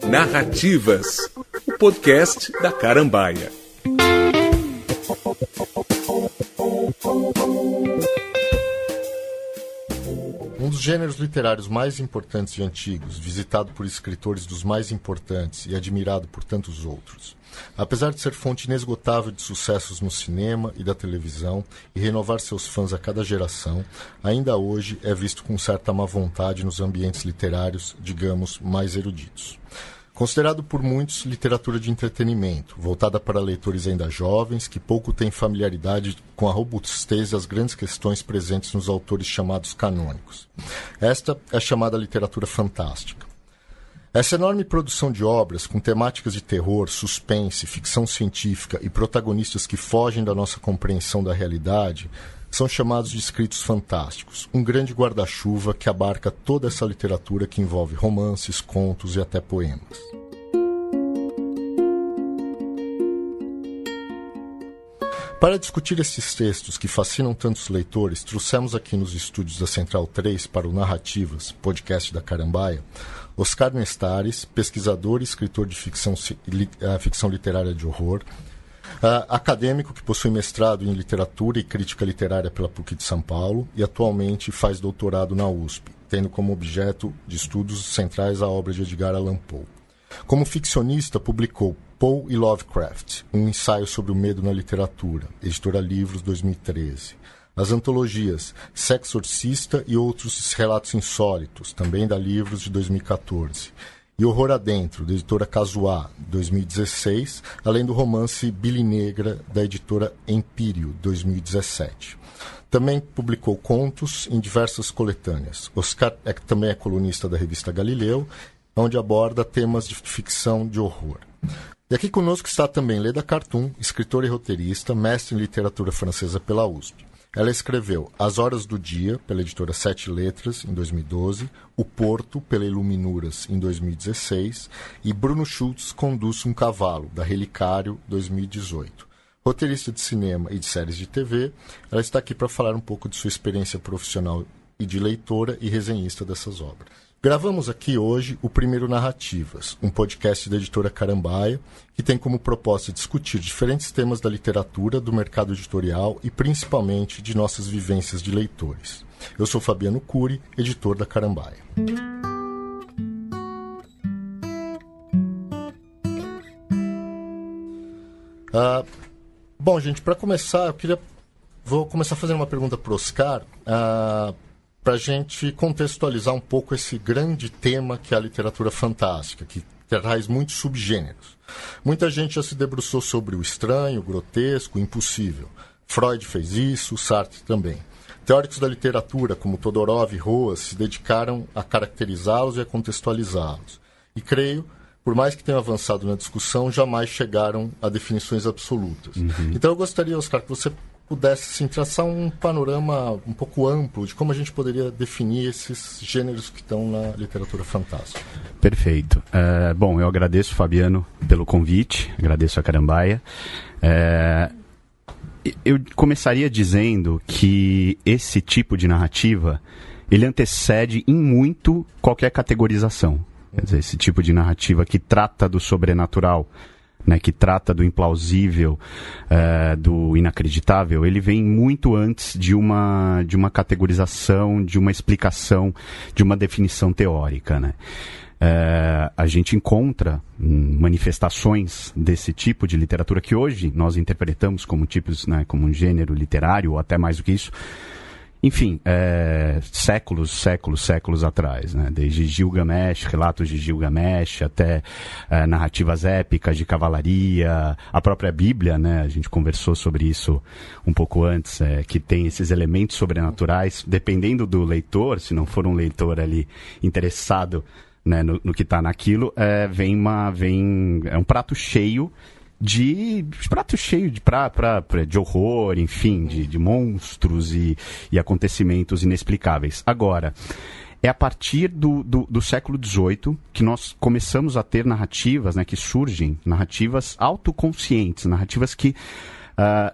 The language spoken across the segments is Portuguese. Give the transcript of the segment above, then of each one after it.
Narrativas, o podcast da Carambaia. Um dos gêneros literários mais importantes e antigos, visitado por escritores dos mais importantes e admirado por tantos outros. Apesar de ser fonte inesgotável de sucessos no cinema e da televisão e renovar seus fãs a cada geração, ainda hoje é visto com certa má vontade nos ambientes literários, digamos, mais eruditos. Considerado por muitos literatura de entretenimento, voltada para leitores ainda jovens que pouco têm familiaridade com a robustez das grandes questões presentes nos autores chamados canônicos. Esta é a chamada literatura fantástica. Essa enorme produção de obras com temáticas de terror, suspense, ficção científica e protagonistas que fogem da nossa compreensão da realidade são chamados de escritos fantásticos, um grande guarda-chuva que abarca toda essa literatura que envolve romances, contos e até poemas. Para discutir esses textos que fascinam tantos leitores, trouxemos aqui nos estúdios da Central 3 para o Narrativas, podcast da Carambaia, Oscar Nestares, pesquisador e escritor de ficção literária de horror, acadêmico que possui mestrado em literatura e crítica literária pela PUC de São Paulo e atualmente faz doutorado na USP, tendo como objeto de estudos centrais a obra de Edgar Allan Poe. Como ficcionista, publicou Poe e Lovecraft, um ensaio sobre o medo na literatura, editora Livros, 2013. As antologias Sexorcista e Outros Relatos Insólitos, também da Livros, de 2014. E Horror Adentro, da editora Casuá, 2016, além do romance Billy Negra, da editora Empírio, 2017. Também publicou contos em diversas coletâneas. Oscar também é colunista da revista Galileu, onde aborda temas de ficção de horror. E aqui conosco está também Leda Cartoon, escritora e roteirista, mestre em literatura francesa pela USP. Ela escreveu As Horas do Dia, pela editora Sete Letras, em 2012, O Porto, pela Iluminuras, em 2016, e Bruno Schultz Conduz um Cavalo, da Relicário, 2018. Roteirista de cinema e de séries de TV, ela está aqui para falar um pouco de sua experiência profissional e de leitora e resenhista dessas obras. Gravamos aqui hoje o primeiro Narrativas, um podcast da editora Carambaia, que tem como proposta discutir diferentes temas da literatura, do mercado editorial e principalmente de nossas vivências de leitores. Eu sou Fabiano Cury, editor da Carambaia. Bom, gente, para começar, vou começar fazendo uma pergunta para o Oscar, para a gente contextualizar um pouco esse grande tema que é a literatura fantástica, que traz muitos subgêneros. Muita gente já se debruçou sobre o estranho, o grotesco, o impossível. Freud fez isso, Sartre também. Teóricos da literatura, como Todorov e Roas, se dedicaram a caracterizá-los e a contextualizá-los. E creio, por mais que tenham avançado na discussão, jamais chegaram a definições absolutas. Então eu gostaria, Oscar, que você pudesse traçar um panorama um pouco amplo de como a gente poderia definir esses gêneros que estão na literatura fantástica. Perfeito. Bom, eu agradeço, Fabiano, pelo convite, agradeço a Carambaia. Eu começaria dizendo que esse tipo de narrativa, ele antecede em muito qualquer categorização. Quer dizer, esse tipo de narrativa que trata do sobrenatural, né, que trata do implausível, do inacreditável, ele vem muito antes de uma categorização, de uma explicação, de uma definição teórica, né? A gente encontra manifestações desse tipo de literatura que hoje nós interpretamos como tipos, né, como um gênero literário, ou até mais do que isso, enfim, séculos atrás, né? Desde Gilgamesh, relatos de Gilgamesh, até narrativas épicas de cavalaria, a própria Bíblia, né? A gente conversou sobre isso um pouco antes, que tem esses elementos sobrenaturais, dependendo do leitor, se não for um leitor ali interessado, né, no que está naquilo, é um prato cheio de horror, enfim, de monstros e acontecimentos inexplicáveis. Agora, é a partir do século XVIII que nós começamos a ter narrativas, né, que surgem, narrativas autoconscientes, narrativas que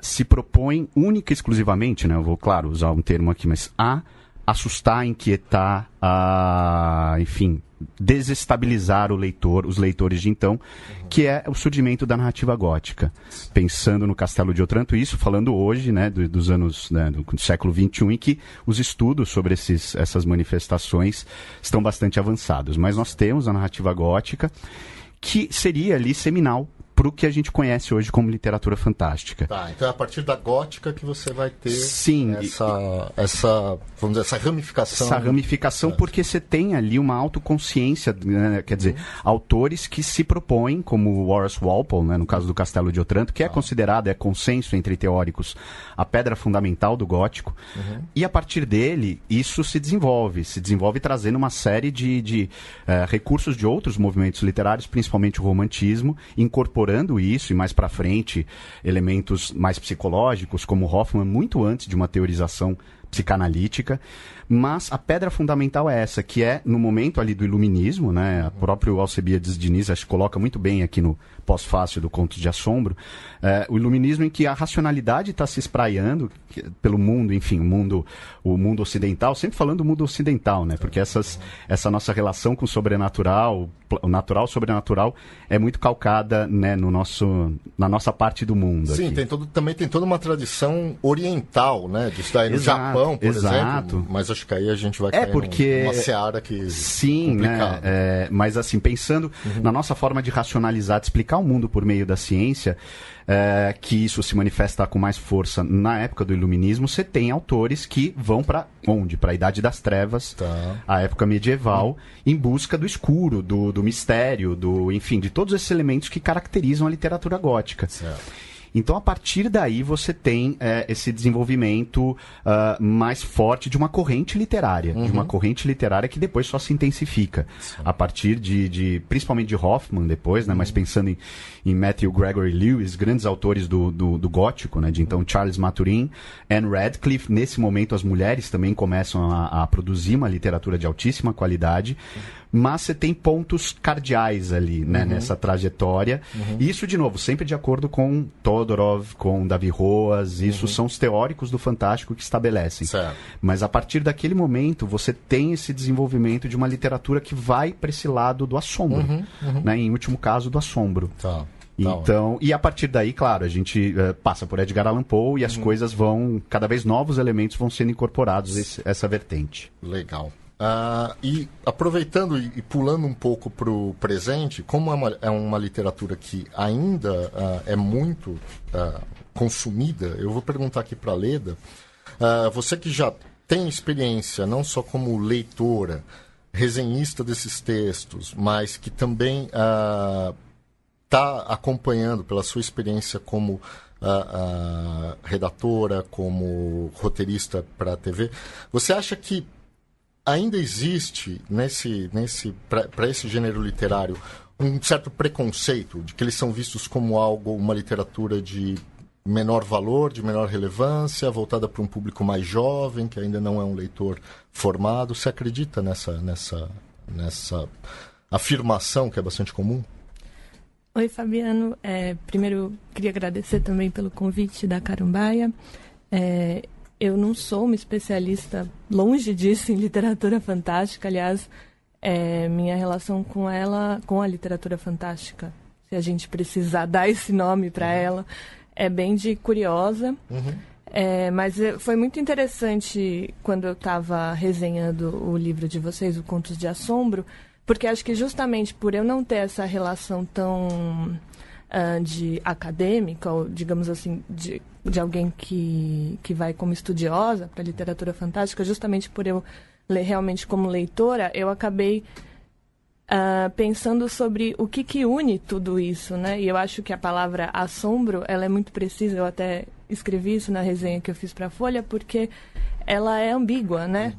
se propõe única e exclusivamente, né, eu vou, claro, usar um termo aqui, mas a assustar, inquietar, enfim, desestabilizar os leitores de então, que é o surgimento da narrativa gótica. Pensando no Castelo de Otranto, isso falando hoje, né, dos anos, né, do século XXI, em que os estudos sobre essas manifestações estão bastante avançados. Mas nós temos a narrativa gótica, que seria ali seminal para o que a gente conhece hoje como literatura fantástica. Tá, então é a partir da gótica que você vai ter Sim, vamos dizer, essa ramificação. Essa ramificação, porque você tem ali uma autoconsciência, né? Quer dizer, autores que se propõem, como Horace Walpole, né, no caso do Castelo de Otranto, que é considerado, é consenso entre teóricos, a pedra fundamental do gótico, e a partir dele, isso se desenvolve trazendo uma série de recursos de outros movimentos literários, principalmente o romantismo, incorporando isso, e mais para frente, elementos mais psicológicos, como Hoffmann, muito antes de uma teorização psicanalítica, mas a pedra fundamental é essa, que é no momento ali do iluminismo, né? O próprio Alcebiades Diniz acho que coloca muito bem aqui no pós-fácil do Contos de Assombro, o iluminismo em que a racionalidade está se espraiando pelo mundo, enfim, o mundo ocidental, sempre falando do mundo ocidental, né? Porque essa nossa relação com o sobrenatural, o natural, o sobrenatural, é muito calcada, né, na nossa parte do mundo. Sim, aqui. Também tem toda uma tradição oriental, né? Disso daí no Japão, por exemplo. Mas acho que aí a gente vai cair numa seara que sim, complicada. Né? Mas assim, pensando na nossa forma de racionalizar, de explicar o mundo por meio da ciência, que isso se manifesta com mais força na época do iluminismo, você tem autores que vão para onde? Para a Idade das Trevas, a época medieval, em busca do escuro, do mistério, enfim, de todos esses elementos que caracterizam a literatura gótica. Certo. Então, a partir daí, você tem esse desenvolvimento mais forte de uma corrente literária, de uma corrente literária que depois só se intensifica. Sim. A partir principalmente de Hoffmann depois, né? Mas pensando em Matthew Gregory Lewis, grandes autores do gótico, né? De então Charles Maturin, Anne Radcliffe. Nesse momento, as mulheres também começam a produzir uma literatura de altíssima qualidade. Mas você tem pontos cardeais ali, né, nessa trajetória. E isso, de novo, sempre de acordo com Todorov, com Davi Roas, isso são os teóricos do fantástico que estabelecem. Certo. Mas a partir daquele momento, você tem esse desenvolvimento de uma literatura que vai para esse lado do assombro, né, em último caso, do assombro. Tá. Então, e a partir daí, claro, a gente passa por Edgar Allan Poe e as coisas vão, cada vez novos elementos vão sendo incorporados essa vertente. Legal. E aproveitando e pulando um pouco para o presente, como é uma literatura que ainda é muito consumida, eu vou perguntar aqui para a Leda, você que já tem experiência não só como leitora, resenhista desses textos, mas que também está acompanhando pela sua experiência como redatora, como roteirista para a TV, você acha que ainda existe para esse gênero literário um certo preconceito de que eles são vistos como uma literatura de menor valor, de menor relevância, voltada para um público mais jovem, que ainda não é um leitor formado? Você acredita nessa afirmação que é bastante comum? Oi, Fabiano. Primeiro, queria agradecer também pelo convite da Carambaia. Eu não sou uma especialista, longe disso, em literatura fantástica. Aliás, minha relação com a literatura fantástica, se a gente precisar dar esse nome para ela, é bem de curiosa. Mas foi muito interessante quando eu estava resenhando o livro de vocês, o Contos de Assombro, porque acho que justamente por eu não ter essa relação tão de acadêmica, ou digamos assim, de alguém que vai como estudiosa para literatura fantástica, justamente por eu ler realmente como leitora, eu acabei pensando sobre o que une tudo isso, né? E eu acho que a palavra assombro, ela é muito precisa, eu até escrevi isso na resenha que eu fiz para a Folha, porque ela é ambígua, né?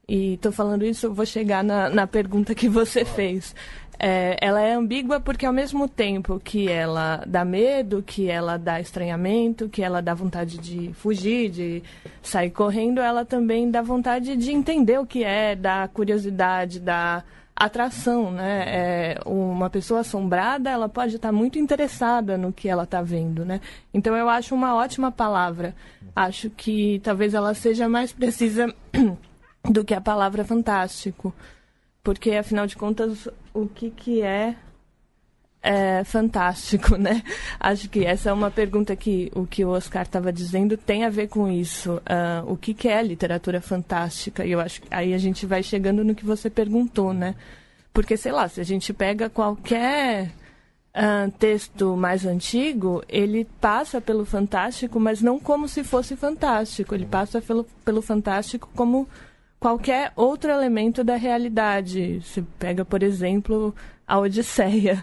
E estou falando isso, eu vou chegar na pergunta que você fez. Ela é ambígua porque ao mesmo tempo que ela dá medo, que ela dá estranhamento, que ela dá vontade de fugir, de sair correndo, ela também dá vontade de entender o que dá curiosidade, dá atração, né? Uma pessoa assombrada, ela pode estar muito interessada no que ela está vendo, né? Então eu acho uma ótima palavra. Acho que talvez ela seja mais precisa do que a palavra fantástico, porque afinal de contas o que é fantástico, né? Acho que essa é uma pergunta que o Oscar estava dizendo tem a ver com isso. O que é literatura fantástica? E eu acho que aí a gente vai chegando no que você perguntou, né? Porque, sei lá, se a gente pega qualquer texto mais antigo, ele passa pelo fantástico, mas não como se fosse fantástico. Ele passa pelo fantástico como qualquer outro elemento da realidade. Você pega, por exemplo, a Odisseia.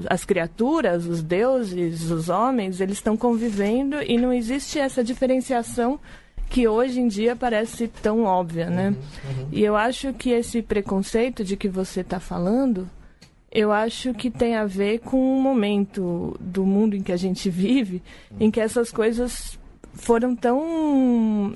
As criaturas, os deuses, os homens, eles estão convivendo e não existe essa diferenciação que hoje em dia parece tão óbvia, né? E eu acho que esse preconceito de que você está falando, eu acho que tem a ver com um momento do mundo em que a gente vive, em que essas coisas foram tão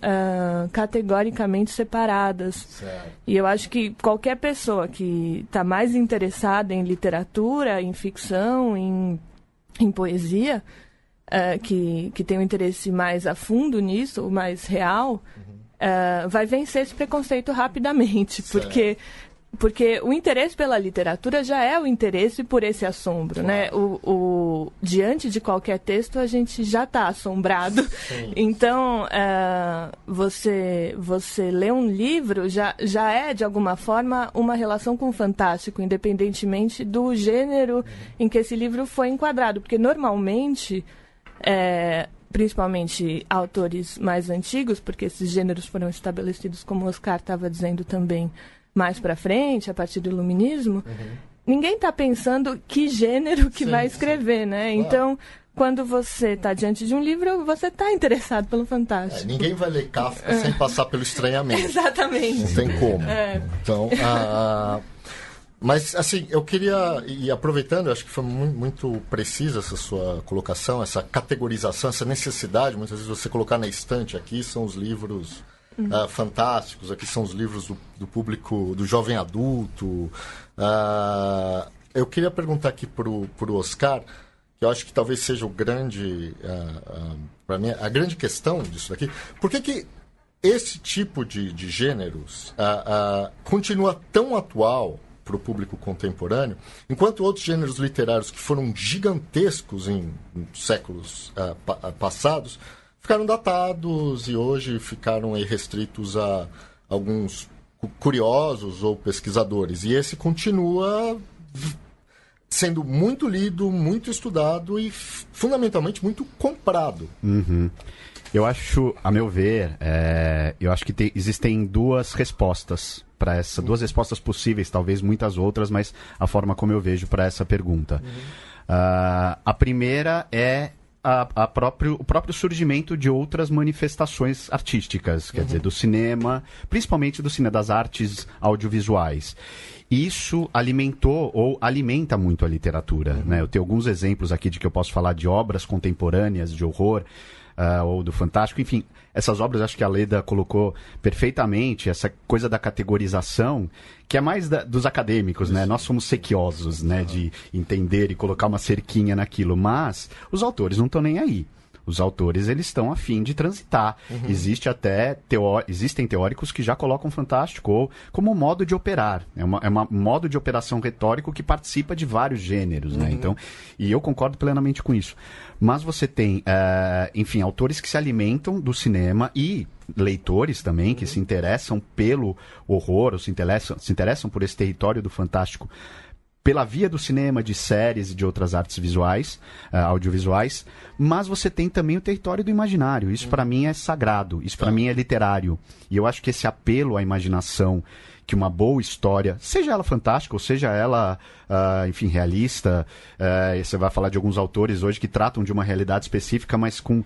categoricamente separadas. Certo. E eu acho que qualquer pessoa que está mais interessada em literatura, em ficção, em poesia, que tem um interesse mais a fundo nisso, mais real, vai vencer esse preconceito rapidamente. Porque o interesse pela literatura já é o interesse por esse assombro, né? Diante de qualquer texto, a gente já está assombrado. Sim. Então, você lê um livro já é, de alguma forma, uma relação com o fantástico, independentemente do gênero em que esse livro foi enquadrado. Porque, normalmente, principalmente autores mais antigos, porque esses gêneros foram estabelecidos, como o Oscar estava dizendo também, mais para frente, a partir do iluminismo, ninguém está pensando que gênero que vai escrever, né? Claro. Então, quando você está diante de um livro, você está interessado pelo fantástico. Ninguém vai ler Kafka sem passar pelo estranhamento. Exatamente. Não tem como. Então, mas, assim, eu queria, e aproveitando, eu acho que foi muito precisa essa sua colocação, essa categorização, essa necessidade, muitas vezes você colocar na estante, aqui são os livros fantásticos, aqui são os livros do público, do jovem adulto. Eu queria perguntar aqui para o Oscar, que eu acho que talvez seja o grande, para mim, a grande questão disso daqui. Por que esse tipo de gêneros continua tão atual para o público contemporâneo, enquanto outros gêneros literários que foram gigantescos em séculos passados ficaram datados e hoje ficaram aí restritos a alguns curiosos ou pesquisadores. E esse continua sendo muito lido, muito estudado e, fundamentalmente, muito comprado. Eu acho, a meu ver, eu acho que existem duas respostas para essa, duas respostas possíveis, talvez muitas outras, mas a forma como eu vejo para essa pergunta. A primeira é o próprio surgimento de outras manifestações artísticas, quer dizer, do cinema, principalmente do cinema, das artes audiovisuais. Isso alimentou ou alimenta muito a literatura, né? Eu tenho alguns exemplos aqui de que eu posso falar de obras contemporâneas de horror, ou do fantástico, enfim, essas obras acho que a Leda colocou perfeitamente, essa coisa da categorização, que é mais dos acadêmicos, né? Nós somos sequiosos, né, de entender e colocar uma cerquinha naquilo, mas os autores não estão nem aí. Os autores, eles estão a fim de transitar. Existem teóricos que já colocam fantástico como modo de operar. É um modo de operação retórico que participa de vários gêneros, né? Então, e eu concordo plenamente com isso. Mas você tem, enfim, autores que se alimentam do cinema e leitores também que se interessam pelo horror, ou se interessam por esse território do fantástico pela via do cinema, de séries e de outras artes visuais, audiovisuais, mas você tem também o território do imaginário. Isso para mim é sagrado, isso para mim é literário. E eu acho que esse apelo à imaginação, que uma boa história, seja ela fantástica ou seja ela, enfim, realista, você vai falar de alguns autores hoje que tratam de uma realidade específica, mas com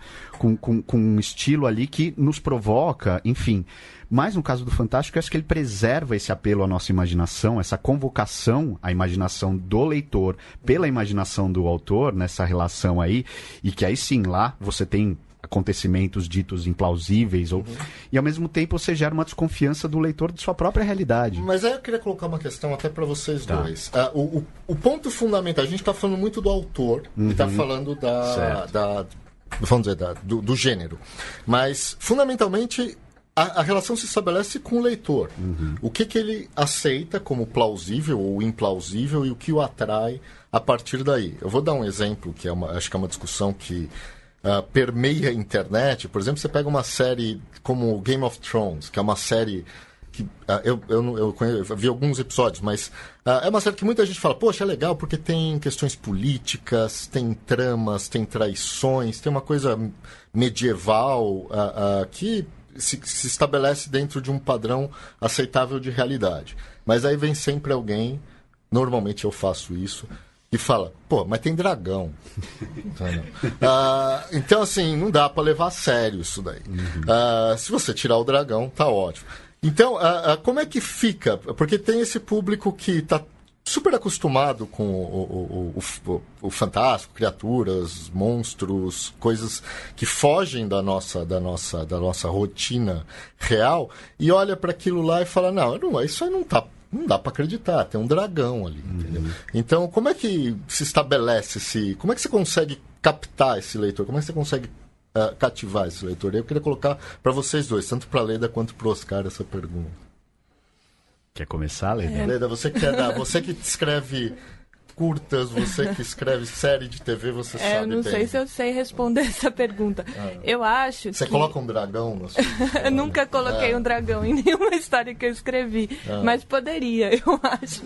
um estilo ali que nos provoca, enfim. Mas no caso do fantástico, eu acho que ele preserva esse apelo à nossa imaginação, essa convocação à imaginação do leitor pela imaginação do autor, nessa relação aí, e que aí sim, lá você tem acontecimentos ditos implausíveis, e ao mesmo tempo você gera uma desconfiança do leitor de sua própria realidade. Mas aí eu queria colocar uma questão até para vocês dois. O ponto fundamental, a gente está falando muito do autor, e está falando vamos dizer, do gênero. Mas, fundamentalmente, a relação se estabelece com o leitor. O que ele aceita como plausível ou implausível e o que o atrai a partir daí. Eu vou dar um exemplo, que acho que é uma discussão que permeia a internet. Por exemplo, você pega uma série como Game of Thrones, que é uma série que eu vi alguns episódios, mas é uma série que muita gente fala, poxa, é legal porque tem questões políticas, tem tramas, tem traições, tem uma coisa medieval que se estabelece dentro de um padrão aceitável de realidade. Mas aí vem sempre alguém, normalmente eu faço isso, e fala, pô, mas tem dragão. Então, assim, não dá para levar a sério isso daí. Se você tirar o dragão, tá ótimo. Então, como é que fica? Porque tem esse público que está super acostumado com o fantástico, criaturas, monstros, coisas que fogem da nossa rotina real, e olha para aquilo lá e fala, não, isso aí não dá para acreditar, tem um dragão ali, entendeu? Então, como é que se estabelece como é que você consegue captar esse leitor? Como é que você consegue cativar esse leitor? Eu queria colocar para vocês dois, tanto para a Leda quanto para o Oscar, essa pergunta. Quer começar, Leda? Leda, você que escreve curtas, você que escreve série de TV, você sabe bem. Eu não sei se eu sei responder essa pergunta. Eu acho Você coloca um dragão na sua Eu nunca coloquei um dragão em nenhuma história que eu escrevi, mas poderia, eu acho.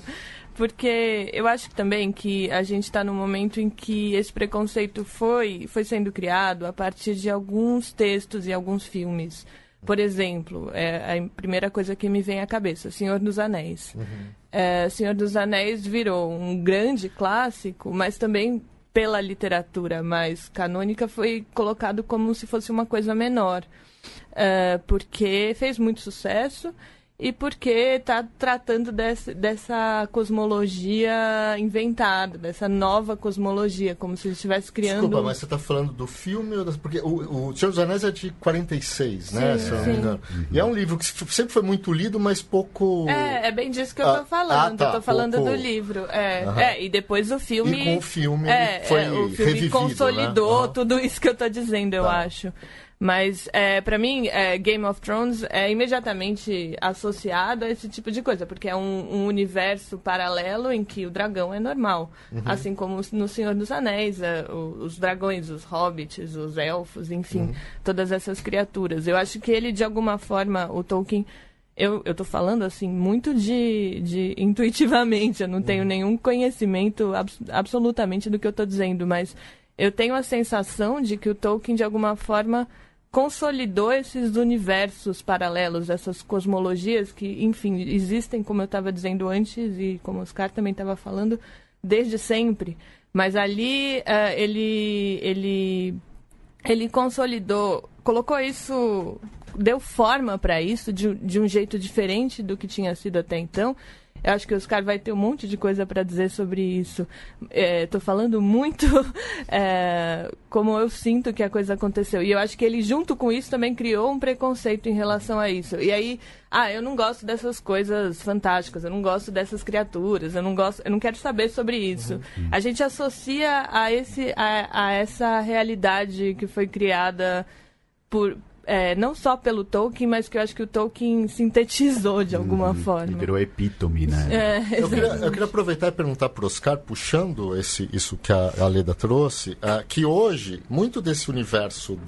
Porque eu acho também que a gente está num momento em que esse preconceito foi sendo criado a partir de alguns textos e alguns filmes. Por exemplo, a primeira coisa que me vem à cabeça, Senhor dos Anéis. Senhor dos Anéis virou um grande clássico, mas também pela literatura mais canônica foi colocado como se fosse uma coisa menor. Porque fez muito sucesso e porque está tratando dessa cosmologia inventada, dessa nova cosmologia, como se ele estivesse criando... Desculpa, mas você está falando do filme? Porque o Senhor dos Anéis é de 46, né? Se eu não me engano. E é um livro que sempre foi muito lido, mas pouco... É bem disso que eu estou falando. Eu estou falando do livro. E depois o filme... E com o filme foi o filme revivido, consolidou, né? tudo isso que eu estou dizendo, eu acho. Mas, para mim, Game of Thrones é imediatamente associado a esse tipo de coisa, porque é um universo paralelo em que o dragão é normal. Assim como no Senhor dos Anéis, os dragões, os hobbits, os elfos, enfim, todas essas criaturas. Eu acho que ele, de alguma forma, o Tolkien... Eu tô falando, assim, muito de intuitivamente, eu não tenho nenhum conhecimento absolutamente do que eu tô dizendo, mas eu tenho a sensação de que o Tolkien, de alguma forma, consolidou esses universos paralelos, essas cosmologias que, enfim, existem, como eu estava dizendo antes e como o Oscar também estava falando, desde sempre. Mas ali ele consolidou, colocou isso, deu forma para isso de um jeito diferente do que tinha sido até então. Eu acho que o Oscar vai ter um monte de coisa para dizer sobre isso. Estou falando muito como eu sinto que a coisa aconteceu. E eu acho que ele, junto com isso, também criou um preconceito em relação a isso. E aí, eu não gosto dessas coisas fantásticas, eu não gosto dessas criaturas, eu não quero saber sobre isso. A gente associa a essa realidade que foi criada não só pelo Tolkien, mas que eu acho que o Tolkien sintetizou de alguma forma. Ele virou epítome, né? Eu queria aproveitar e perguntar para o Oscar, puxando isso que a Leda trouxe, que hoje, muito desse universo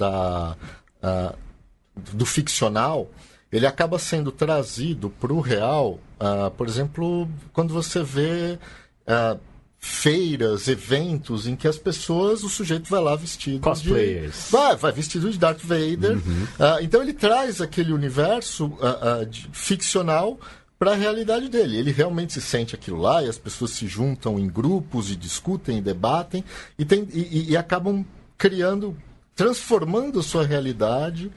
do ficcional, ele acaba sendo trazido para o real, por exemplo, quando você vê... feiras, eventos em que as pessoas, o sujeito vai lá vestido cosplayers. Vai vestido de Darth Vader. Então ele traz aquele universo ficcional para a realidade dele. Ele realmente se sente aquilo lá e as pessoas se juntam em grupos e discutem e debatem e acabam transformando sua realidade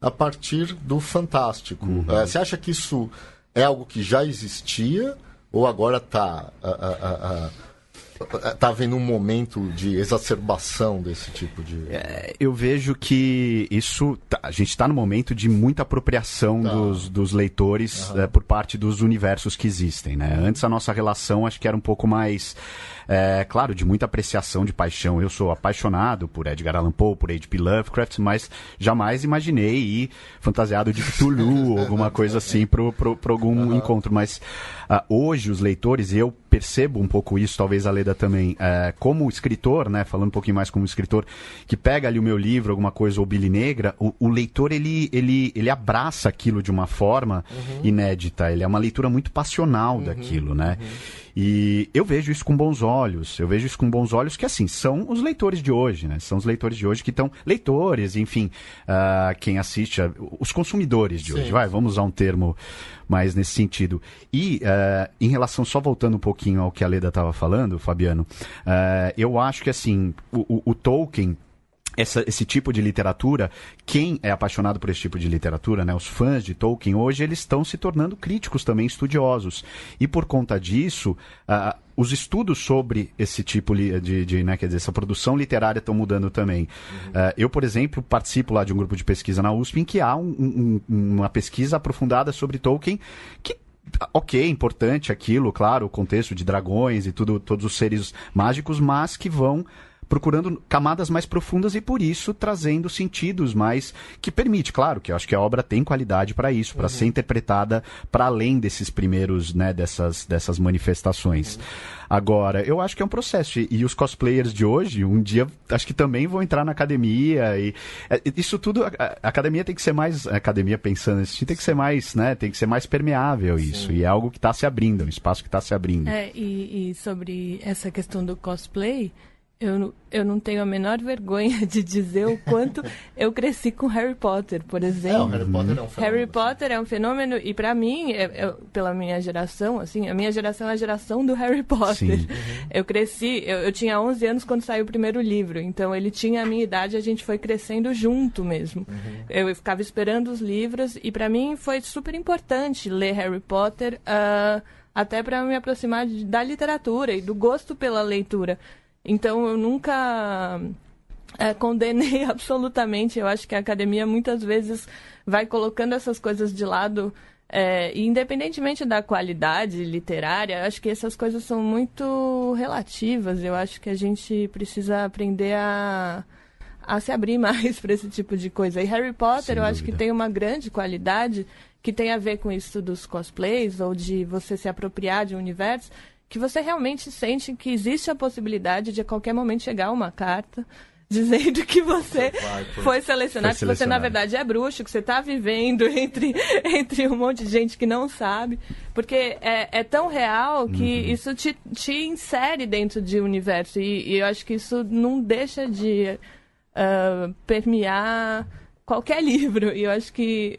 a partir do fantástico. Você acha que isso é algo que já existia ou agora está Está havendo um momento de exacerbação desse tipo de... Eu vejo que a gente está no momento de muita apropriação dos leitores por parte dos universos que existem, né? Antes a nossa relação acho que era um pouco mais, claro, de muita apreciação, de paixão. Eu sou apaixonado por Edgar Allan Poe, por H.P. Lovecraft, mas jamais imaginei ir fantasiado de Cthulhu ou alguma coisa assim para algum encontro. Mas hoje os leitores, e eu percebo um pouco isso, talvez a Leda também, como escritor, né, falando um pouquinho mais como escritor, que pega ali o meu livro, alguma coisa, ou Billy Negra, o leitor, ele abraça aquilo de uma forma inédita, ele é uma leitura muito passional daquilo, né? E eu vejo isso com bons olhos, que, assim, são os leitores de hoje, né? São os leitores de hoje que estão... Leitores, enfim, quem assiste, os consumidores de hoje, vamos usar um termo mais nesse sentido. E, em relação, só voltando um pouquinho ao que a Leda estava falando, Fabiano, eu acho que, assim, o Tolkien... Esse tipo de literatura, quem é apaixonado por esse tipo de literatura, né, os fãs de Tolkien, hoje eles estão se tornando críticos também, estudiosos. E por conta disso, os estudos sobre esse tipo né, quer dizer, essa produção literária estão mudando também. Eu, por exemplo, participo lá de um grupo de pesquisa na USP em que há uma pesquisa aprofundada sobre Tolkien que ok, importante aquilo, claro, o contexto de dragões e todos os seres mágicos, mas que vão procurando camadas mais profundas e, por isso, trazendo sentidos mais... que permite, claro, que eu acho que a obra tem qualidade para isso, para ser interpretada para além desses primeiros, né, dessas manifestações. Agora, eu acho que é um processo. E os cosplayers de hoje, um dia, acho que também vão entrar na academia. E isso tudo, a academia tem que ser mais... A academia pensando assim, tem que ser mais, né? Tem que ser mais permeável isso. E é algo que está se abrindo, um espaço que está se abrindo. E sobre essa questão do cosplay... Eu não tenho a menor vergonha de dizer o quanto eu cresci com Harry Potter, por exemplo. O Harry Potter é um fenômeno. Harry Potter é um fenômeno e, para mim, pela minha geração, assim, a minha geração é a geração do Harry Potter. Eu cresci, eu tinha 11 anos quando saiu o primeiro livro, então ele tinha a minha idade e a gente foi crescendo junto mesmo. Eu ficava esperando os livros e, para mim, foi super importante ler Harry Potter, até para me aproximar da literatura e do gosto pela leitura. Então, eu nunca condenei absolutamente. Eu acho que a academia muitas vezes vai colocando essas coisas de lado, e independentemente da qualidade literária, eu acho que essas coisas são muito relativas. Eu acho que a gente precisa aprender a se abrir mais para esse tipo de coisa. E Harry Potter, eu acho que tem uma grande qualidade que tem a ver com isso dos cosplays, ou de você se apropriar de um universo, que você realmente sente que existe a possibilidade de a qualquer momento chegar uma carta dizendo que você foi selecionado, que você na verdade é bruxo, que você está vivendo entre um monte de gente que não sabe, porque é tão real que isso te insere dentro de um universo, e eu acho que isso não deixa de permear qualquer livro. E eu acho que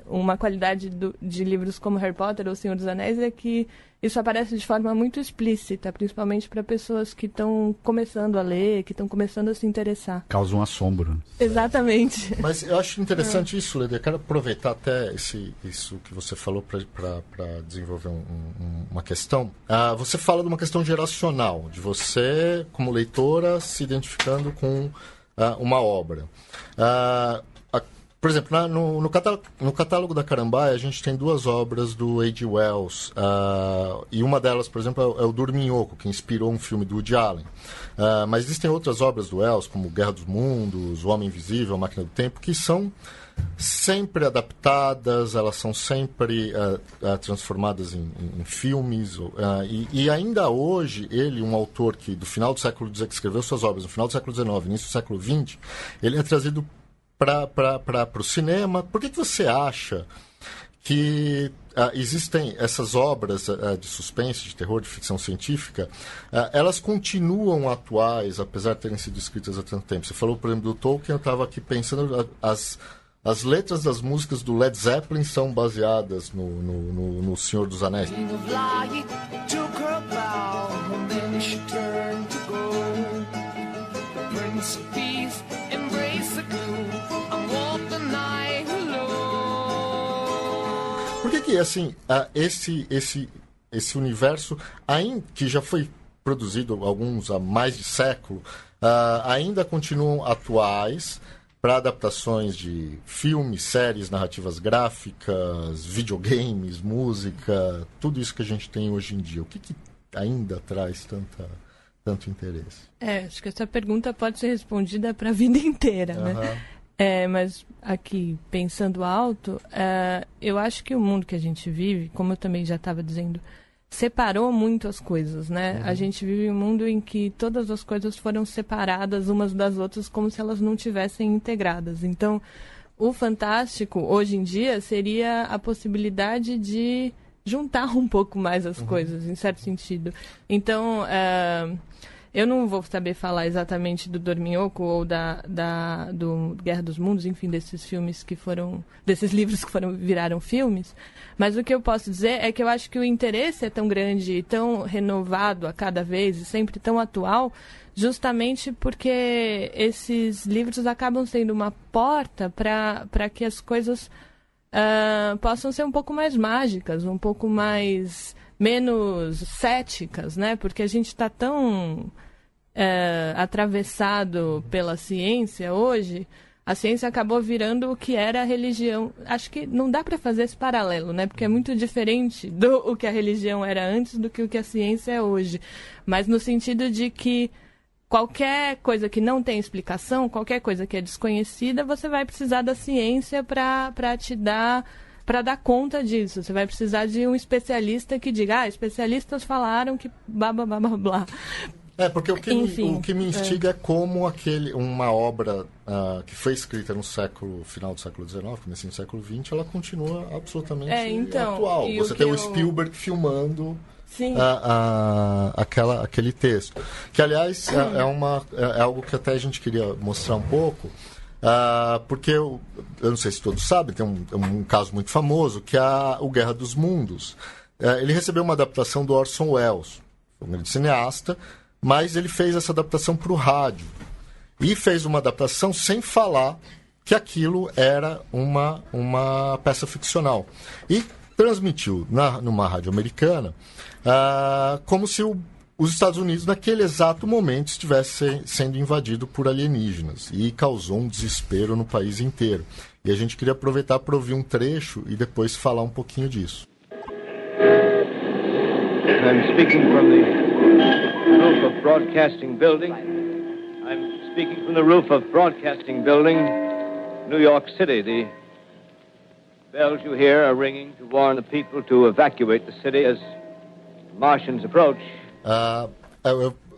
uma qualidade de livros como Harry Potter ou Senhor dos Anéis é que isso aparece de forma muito explícita, principalmente para pessoas que estão começando a ler, que estão começando a se interessar. Causa um assombro. Exatamente. Mas eu acho interessante isso, Leda. Eu quero aproveitar até isso que você falou para desenvolver uma questão. Você fala de uma questão geracional, de você, como leitora, se identificando com uma obra. Por exemplo, no catálogo da Carambaia, a gente tem 2 obras do H.G. Wells, e uma delas, por exemplo, é o Dorminhoco, que inspirou um filme do Woody Allen. Mas existem outras obras do Wells, como Guerra dos Mundos, O Homem Invisível, A Máquina do Tempo, que são sempre adaptadas, elas são sempre transformadas em filmes. E ainda hoje, ele, um autor que do final do século XIX, que escreveu suas obras no final do século XIX, início do século XX, ele é trazido para o cinema. Por que você acha que existem essas obras de suspense, de terror, de ficção científica, elas continuam atuais, apesar de terem sido escritas há tanto tempo? Você falou, por exemplo, do Tolkien, eu estava aqui pensando, as letras das músicas do Led Zeppelin são baseadas no Senhor dos Anéis. Por que assim, esse universo, que já foi produzido, alguns há mais de século, ainda continuam atuais para adaptações de filmes, séries, narrativas gráficas, videogames, música, tudo isso que a gente tem hoje em dia. O que ainda traz tanto interesse? Acho que essa pergunta pode ser respondida para a vida inteira, né? Mas aqui, pensando alto, eu acho que o mundo que a gente vive, como eu também já estava dizendo, separou muito as coisas, né? A gente vive um mundo em que todas as coisas foram separadas umas das outras como se elas não tivessem integradas. Então, o fantástico, hoje em dia, seria a possibilidade de juntar um pouco mais as coisas, em certo sentido. Então, eu não vou saber falar exatamente do Dorminhoco ou do Guerra dos Mundos, enfim, desses livros que viraram filmes, mas o que eu posso dizer é que eu acho que o interesse é tão grande e tão renovado a cada vez e sempre tão atual, justamente porque esses livros acabam sendo uma porta para que as coisas possam ser um pouco mais mágicas, um pouco menos céticas, né? Porque a gente está tão atravessado pela ciência hoje. A ciência acabou virando o que era a religião. Acho que não dá para fazer esse paralelo, né? Porque é muito diferente do que a religião era antes do que o que a ciência é hoje. Mas no sentido de que qualquer coisa que não tem explicação, qualquer coisa que é desconhecida, você vai precisar da ciência para dar conta disso. Você vai precisar de um especialista que diga, especialistas falaram que blá, blá, blá, blá, blá. Porque o que me instiga é como uma obra que foi escrita no final do século XIX, comecinho do século XX, ela continua absolutamente atual. Você tem o Spielberg filmando aquele texto. Que, aliás, é algo que até a gente queria mostrar um pouco, porque eu não sei se todos sabem, tem um caso muito famoso, que é o Guerra dos Mundos. Ele recebeu uma adaptação do Orson Welles, um grande cineasta, mas ele fez essa adaptação para o rádio. E fez uma adaptação sem falar que aquilo era uma peça ficcional. E transmitiu numa rádio americana como se os Estados Unidos, naquele exato momento, estivesse sendo invadido por alienígenas. E causou um desespero no país inteiro. E a gente queria aproveitar para ouvir um trecho e depois falar um pouquinho disso. I'm speaking from the roof of Broadcasting Building. I'm speaking from the roof of Broadcasting Building, New York City. The bells you hear are ringing to warn the people to evacuate the city as Martians approach.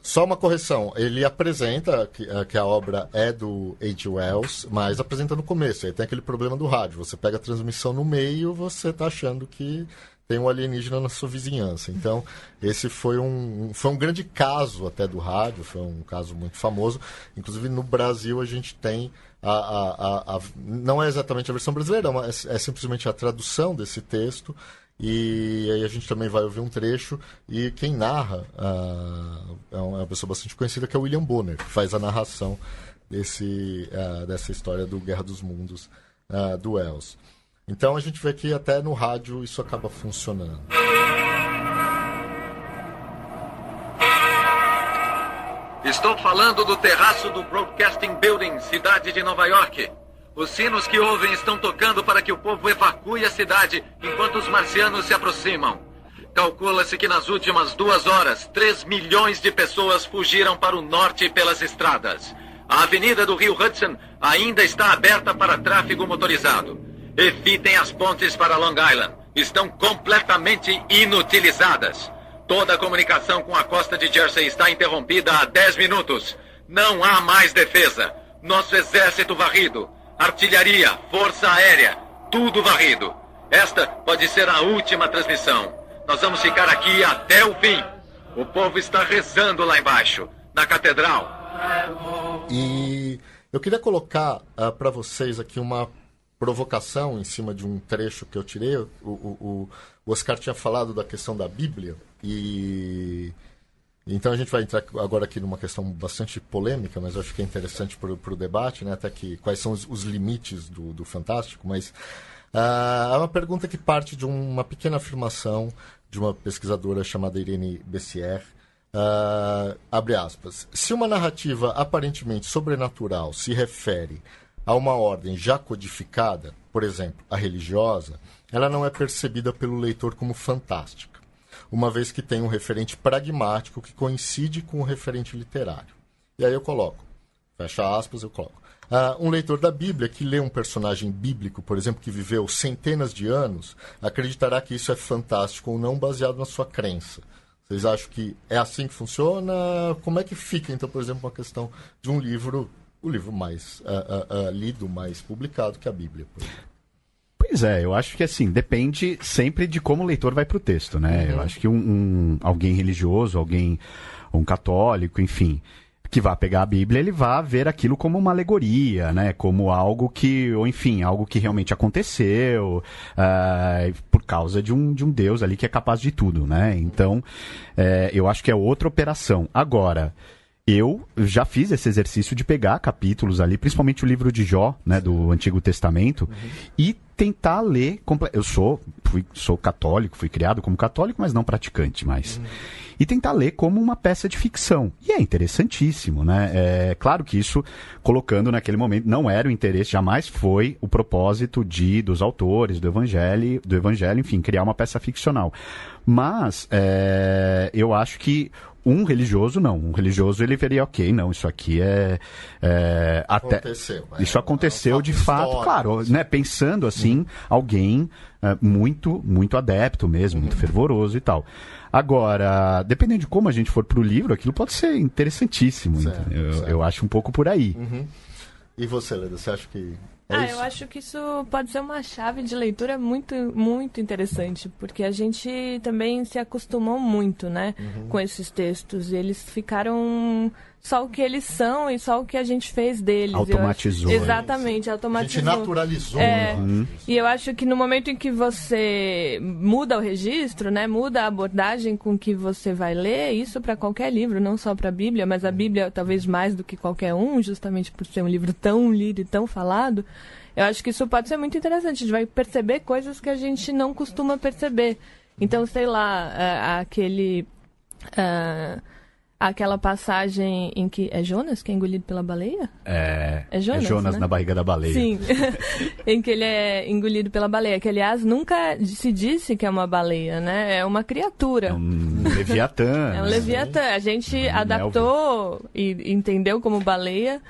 Só uma correção, ele apresenta que a obra é do H. Wells, mas apresenta no começo. Aí tem aquele problema do rádio, você pega a transmissão no meio, você está achando que tem um alienígena na sua vizinhança. Então, esse foi um grande caso até do rádio, foi um caso muito famoso. Inclusive, no Brasil, a gente tem não é exatamente a versão brasileira, é simplesmente a tradução desse texto. E aí a gente também vai ouvir um trecho, e quem narra é uma pessoa bastante conhecida, que é o William Bonner, que faz a narração dessa história do Guerra dos Mundos do Wells. Então a gente vê que até no rádio isso acaba funcionando. Estou falando do terraço do Broadcasting Building, cidade de Nova York. Os sinos que ouvem estão tocando para que o povo evacue a cidade enquanto os marcianos se aproximam. Calcula-se que nas últimas 2 horas, 3 milhões de pessoas fugiram para o norte pelas estradas. A avenida do Rio Hudson ainda está aberta para tráfego motorizado. Evitem as pontes para Long Island. Estão completamente inutilizadas. Toda a comunicação com a costa de Jersey está interrompida há 10 minutos. Não há mais defesa. Nosso exército varrido. Artilharia, força aérea, tudo varrido. Esta pode ser a última transmissão. Nós vamos ficar aqui até o fim. O povo está rezando lá embaixo, na catedral. E eu queria colocar para vocês aqui uma provocação em cima de um trecho que eu tirei. O Oscar tinha falado da questão da Bíblia, e então a gente vai entrar agora aqui numa questão bastante polêmica, mas eu acho que é interessante para o debate, né? Até que quais são os limites do fantástico, mas é uma pergunta que parte de uma pequena afirmação de uma pesquisadora chamada Irene Bessière, abre aspas, se uma narrativa aparentemente sobrenatural se refere a uma ordem já codificada, por exemplo, a religiosa, ela não é percebida pelo leitor como fantástica, uma vez que tem um referente pragmático que coincide com o referente literário. E aí eu coloco, fecha aspas, eu coloco. Um leitor da Bíblia que lê um personagem bíblico, por exemplo, que viveu centenas de anos, acreditará que isso é fantástico ou não, baseado na sua crença. Vocês acham que é assim que funciona? Como é que fica, então, por exemplo, uma questão de um livro, o livro mais lido, mais publicado que a Bíblia? Pois é, eu acho que assim, depende sempre de como o leitor vai para o texto, né? Eu acho que alguém religioso, um católico, enfim, que vai pegar a Bíblia, ele vai ver aquilo como uma alegoria, né? Como algo que, ou enfim, algo que realmente aconteceu por causa de um Deus ali que é capaz de tudo, né? Então, eu acho que é outra operação. Agora, eu já fiz esse exercício de pegar capítulos ali, principalmente o livro de Jó, né, do Antigo Testamento, e tentar ler... Eu sou católico, fui criado como católico, mas não praticante mais. E tentar ler como uma peça de ficção. E é interessantíssimo, né? É claro que isso, colocando naquele momento, não era o interesse, jamais foi o propósito dos autores, do evangelho, enfim, criar uma peça ficcional. Mas eu acho que um religioso ele veria, ok, não, isso aqui isso aconteceu de fato, história, claro, né, pensando assim, alguém muito, muito adepto mesmo, muito fervoroso e tal. Agora, dependendo de como a gente for pro livro, aquilo pode ser interessantíssimo, certo. Eu acho um pouco por aí. E você, Leda, você acha que eu acho que isso pode ser uma chave de leitura muito, muito interessante, porque a gente também se acostumou muito, né, com esses textos. Eles ficaram só o que eles são e só o que a gente fez deles. Automatizou. Exatamente, automatizou. A gente naturalizou. E eu acho que no momento em que você muda o registro, né, muda a abordagem com que você vai ler, isso para qualquer livro, não só para a Bíblia, mas a Bíblia talvez mais do que qualquer um, justamente por ser um livro tão lido e tão falado. Eu acho que isso pode ser muito interessante. A gente vai perceber coisas que a gente não costuma perceber. Então, sei lá, aquela passagem em que... É Jonas que é engolido pela baleia? É Jonas, né? Na barriga da baleia. Sim, em que ele é engolido pela baleia. Que, aliás, nunca se disse que é uma baleia, né? É uma criatura. É um leviatã. É um leviatã. A gente adaptou e entendeu como baleia...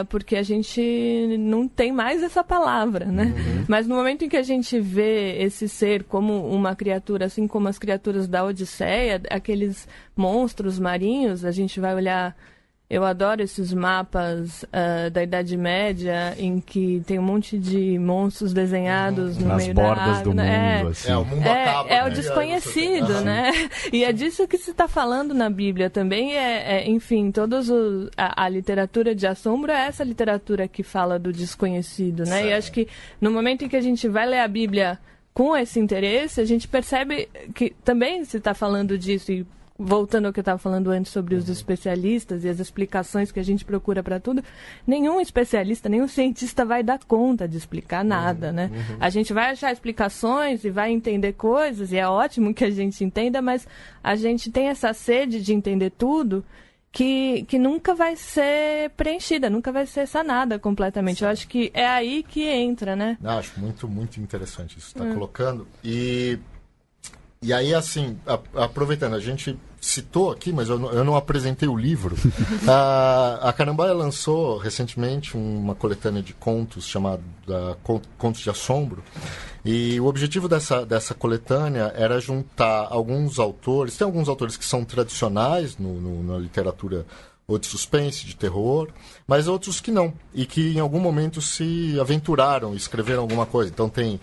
porque a gente não tem mais essa palavra, né? Mas no momento em que a gente vê esse ser como uma criatura, assim como as criaturas da Odisseia, aqueles monstros marinhos, a gente vai olhar... Eu adoro esses mapas da Idade Média, em que tem um monte de monstros desenhados no meio da água. Nas bordas do mundo, assim. O mundo acaba. É o desconhecido, né? E é disso que se está falando na Bíblia também. Enfim, a literatura de assombro é essa literatura que fala do desconhecido, né? E acho que no momento em que a gente vai ler a Bíblia com esse interesse, a gente percebe que também se está falando disso. E voltando ao que eu estava falando antes sobre os especialistas e as explicações que a gente procura para tudo, nenhum especialista, nenhum cientista vai dar conta de explicar nada, né? A gente vai achar explicações e vai entender coisas, e é ótimo que a gente entenda, mas a gente tem essa sede de entender tudo que nunca vai ser preenchida, nunca vai ser sanada completamente. Sim. Eu acho que é aí que entra, né? Acho muito, muito interessante isso que você está colocando. E aí, assim, aproveitando, a gente citou aqui, mas eu não apresentei o livro. A Carambaia lançou recentemente uma coletânea de contos chamada Contos de Assombro. E o objetivo dessa coletânea era juntar alguns autores. Tem alguns autores que são tradicionais na literatura ou de suspense, de terror, mas outros que não, e que em algum momento se aventuraram, escreveram alguma coisa. Então tem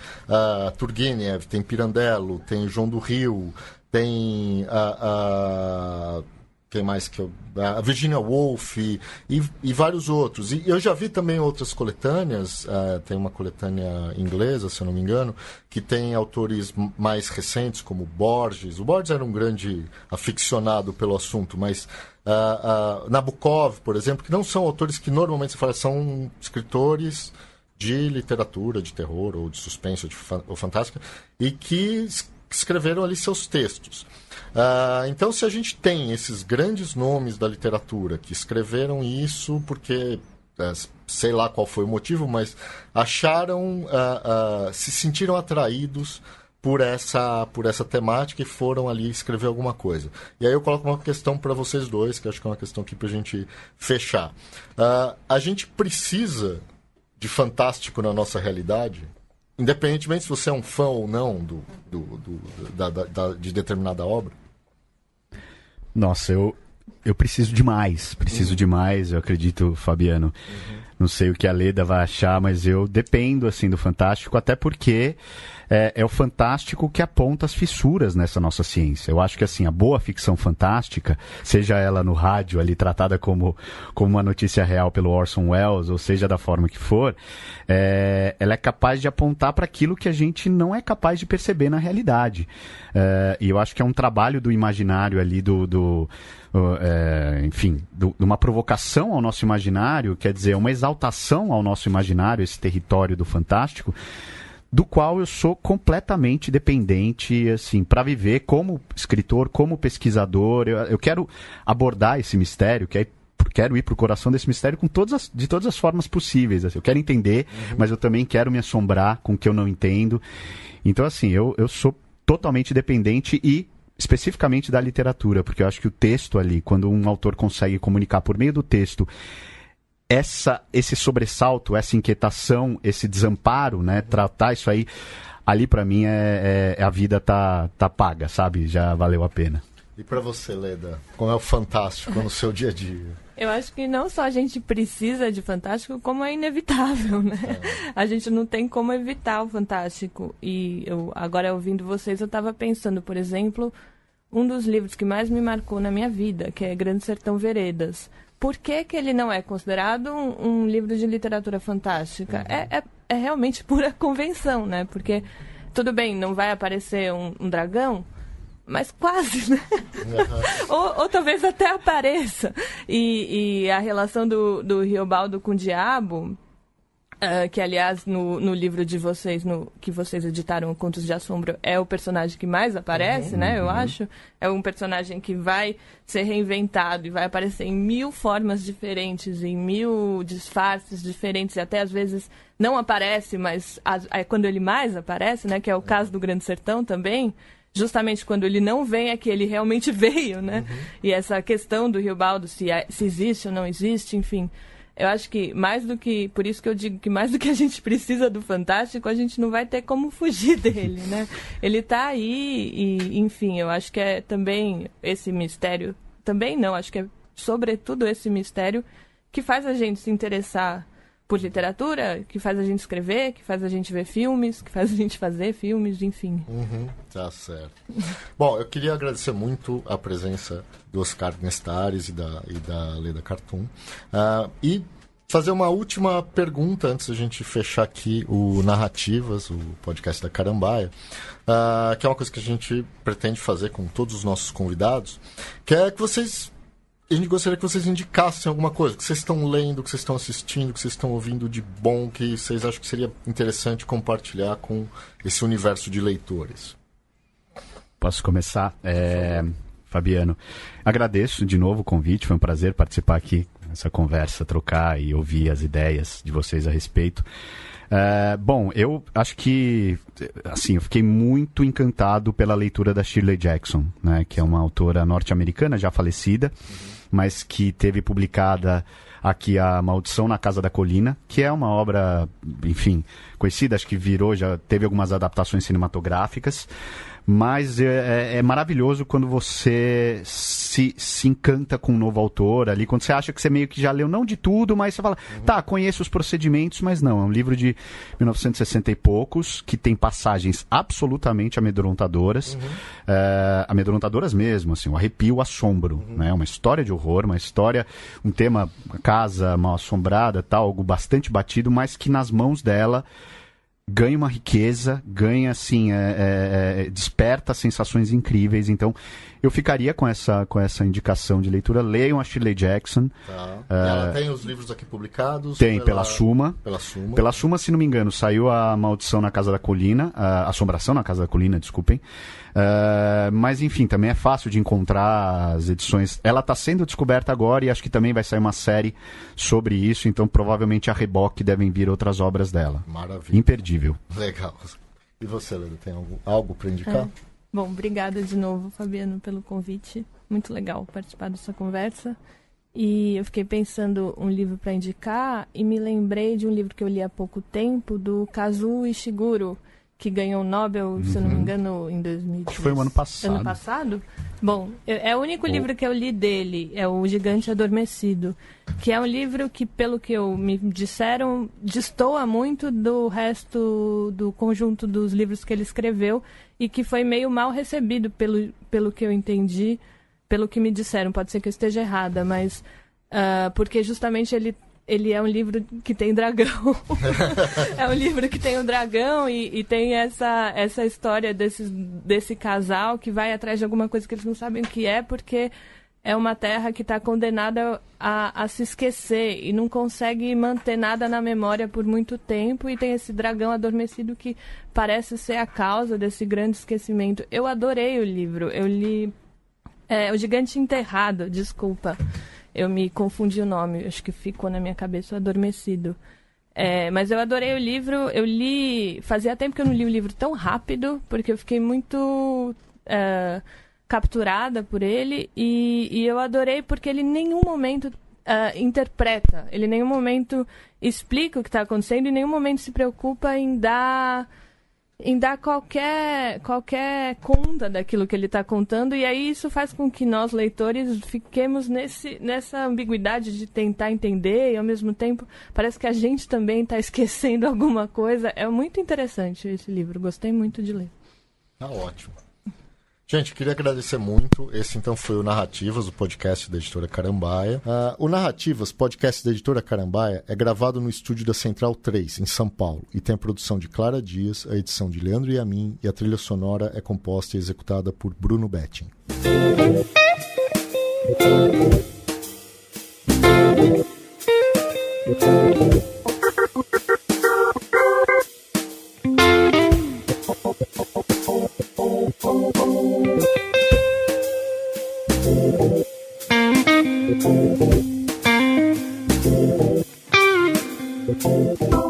Turgenev, tem Pirandello, tem João do Rio, tem quem mais que a Virginia Woolf e vários outros. E eu já vi também outras coletâneas, tem uma coletânea inglesa, se eu não me engano, que tem autores mais recentes, como Borges. O Borges era um grande aficionado pelo assunto, mas Nabokov, por exemplo, que não são autores que normalmente se fala, são escritores de literatura, de terror, ou de suspense, ou fantástica, e que escreveram ali seus textos. Então, se a gente tem esses grandes nomes da literatura que escreveram isso porque, sei lá qual foi o motivo, mas acharam, se sentiram atraídos por essa temática e foram ali escrever alguma coisa. E aí eu coloco uma questão para vocês dois, que acho que é uma questão aqui para a gente fechar. A gente precisa de fantástico na nossa realidade? Independentemente se você é um fã ou não de determinada obra? Nossa, eu preciso demais. Eu acredito, Fabiano. Não sei o que a Leda vai achar, mas eu dependo, assim, do fantástico, até porque é o fantástico que aponta as fissuras nessa nossa ciência. Eu acho que, assim, a boa ficção fantástica, seja ela no rádio ali tratada como uma notícia real pelo Orson Welles, ou seja da forma que for, ela é capaz de apontar para aquilo que a gente não é capaz de perceber na realidade. E eu acho que é um trabalho do imaginário ali, enfim, de uma provocação ao nosso imaginário, quer dizer, uma exaltação ao nosso imaginário, esse território do fantástico, do qual eu sou completamente dependente, assim, para viver como escritor, como pesquisador. Eu quero abordar esse mistério, quero ir para o coração desse mistério de todas as formas possíveis. Assim. Eu quero entender, mas eu também quero me assombrar com o que eu não entendo. Então, assim, eu sou totalmente dependente e especificamente da literatura, porque eu acho que o texto ali, quando um autor consegue comunicar por meio do texto esse sobressalto, essa inquietação, esse desamparo, né, tratar isso aí, ali para mim a vida tá paga, sabe? Já valeu a pena. E para você, Leda, como é o fantástico no seu dia a dia? Eu acho que não só a gente precisa de fantástico, como é inevitável, né? A gente não tem como evitar o fantástico. E agora, ouvindo vocês, eu estava pensando, por exemplo, um dos livros que mais me marcou na minha vida, que é Grande Sertão Veredas. Por que ele não é considerado um livro de literatura fantástica? É realmente pura convenção, né? Porque, tudo bem, não vai aparecer um dragão, mas quase, né? ou talvez até apareça. E a relação do Riobaldo com o diabo, que, aliás, no livro de vocês, que vocês editaram, Contos de Assombro, é o personagem que mais aparece, né? Eu acho. É um personagem que vai ser reinventado e vai aparecer em 1000 formas diferentes, em 1000 disfarces diferentes, e até às vezes não aparece, mas quando ele mais aparece, né? Que é o caso do Grande Sertão também. Justamente quando ele não vem é que ele realmente veio, né? E essa questão do Riobaldo, se existe ou não existe, enfim. Eu acho que por isso que eu digo que mais do que a gente precisa do fantástico, a gente não vai ter como fugir dele, né? Ele está aí e, enfim, eu acho que é também esse mistério, também não, acho que é sobretudo esse mistério que faz a gente se interessar por literatura, que faz a gente escrever, que faz a gente ver filmes, que faz a gente fazer filmes, enfim. Tá certo. Bom, eu queria agradecer muito a presença do Oscar Nestares e da Leda Cartoon. E fazer uma última pergunta antes da gente fechar aqui o Narrativas, o podcast da Carambaia, que é uma coisa que a gente pretende fazer com todos os nossos convidados, que é que a gente gostaria que vocês indicassem alguma coisa que vocês estão lendo, que vocês estão assistindo, que vocês estão ouvindo de bom, que vocês acham que seria interessante compartilhar com esse universo de leitores. Posso começar? Fabiano, agradeço de novo o convite, foi um prazer participar aqui nessa conversa, trocar e ouvir as ideias de vocês a respeito. Bom, eu acho que, assim, eu fiquei muito encantado pela leitura da Shirley Jackson, né, que é uma autora norte-americana, já falecida, mas que teve publicada aqui A Maldição na Casa da Colina, que é uma obra, enfim, conhecida, acho que já teve algumas adaptações cinematográficas, mas é maravilhoso quando você se encanta com um novo autor ali, quando você acha que você meio que já leu, não de tudo, mas você fala, tá, conheço os procedimentos, mas não, é um livro de 1960 e poucos, que tem passagens absolutamente amedrontadoras, amedrontadoras mesmo, assim, o arrepio, o assombro, né, uma história de horror, um tema, uma casa mal assombrada, tal, algo bastante batido, mas que nas mãos dela ganha uma riqueza, ganha assim, desperta sensações incríveis. Então, eu ficaria com essa indicação de leitura. Leiam a Shirley Jackson. Tá. Ela tem os livros aqui publicados? Tem, pela Suma. Pela Suma, se não me engano, saiu a Maldição na Casa da Colina, a Assombração na Casa da Colina, desculpem. Mas, enfim, também é fácil de encontrar as edições. Ela está sendo descoberta agora e acho que também vai sair uma série sobre isso, então provavelmente a reboque devem vir outras obras dela. Maravilha. Imperdível. Legal. E você, Leda, tem algo para indicar? Bom, obrigada de novo, Fabiano, pelo convite. Muito legal participar dessa conversa. E eu fiquei pensando um livro para indicar e me lembrei de um livro que eu li há pouco tempo, do Kazuo Ishiguro, que ganhou o Nobel, se eu não me engano, em 2010. Acho que foi o ano passado. Ano passado? Bom, é o único livro que eu li dele, é O Gigante Adormecido, que é um livro que, pelo que me disseram, destoa muito do resto do conjunto dos livros que ele escreveu e que foi meio mal recebido, pelo que eu entendi, pelo que me disseram. Pode ser que eu esteja errada, mas porque justamente ele é um livro que tem dragão. É um livro que tem um dragão e tem essa história desse casal que vai atrás de alguma coisa que eles não sabem o que é, porque é uma terra que está condenada a se esquecer e não consegue manter nada na memória por muito tempo, e tem esse dragão adormecido que parece ser a causa desse grande esquecimento. Eu adorei o livro. Eu li O Gigante Enterrado, desculpa. Eu me confundi o nome, acho que ficou na minha cabeça o Adormecido. Mas eu adorei o livro, eu li... Fazia tempo que eu não li um livro tão rápido, porque eu fiquei muito capturada por ele, e eu adorei porque ele em nenhum momento interpreta, ele em nenhum momento explica o que está acontecendo, em nenhum momento se preocupa em dar qualquer conta daquilo que ele está contando, e aí isso faz com que nós, leitores, fiquemos nessa ambiguidade de tentar entender, e ao mesmo tempo parece que a gente também está esquecendo alguma coisa. É muito interessante esse livro, gostei muito de ler. Tá ótimo. Gente, queria agradecer muito. Esse, então, foi o Narrativas, o podcast da Editora Carambaia. O Narrativas, podcast da Editora Carambaia, é gravado no estúdio da Central 3, em São Paulo, e tem a produção de Clara Dias, a edição de Leandro Yamin, e a trilha sonora é composta e executada por Bruno Betting. Thank you.